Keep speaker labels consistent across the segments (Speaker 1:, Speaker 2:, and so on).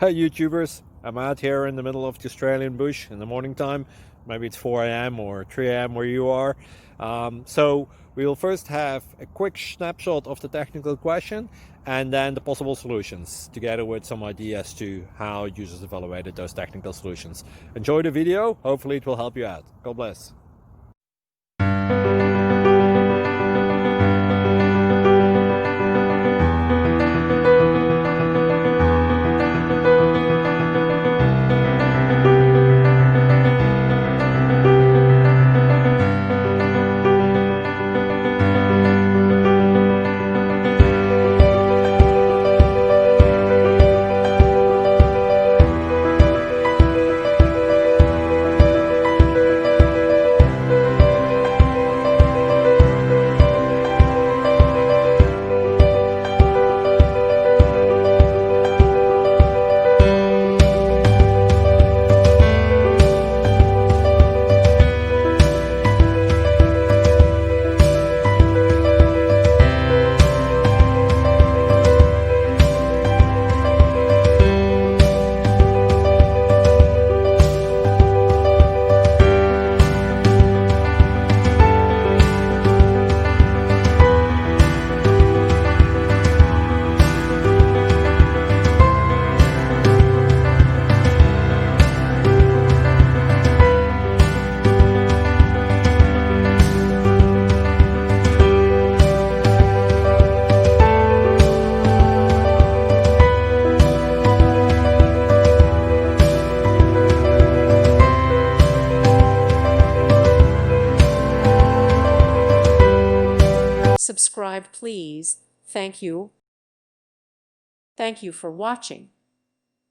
Speaker 1: Hey YouTubers, I'm out here in the middle of the Australian bush in the morning time. Maybe it's 4 a.m. or 3 a.m. where you are. So we will first have a quick snapshot of the technical question and then the possible solutions, together with some ideas to how users evaluated those technical solutions. Enjoy the video, hopefully it will help you out. God bless.
Speaker 2: Subscribe, please. Thank you. Thank you for watching.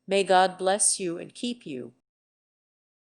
Speaker 2: May God bless you and keep you.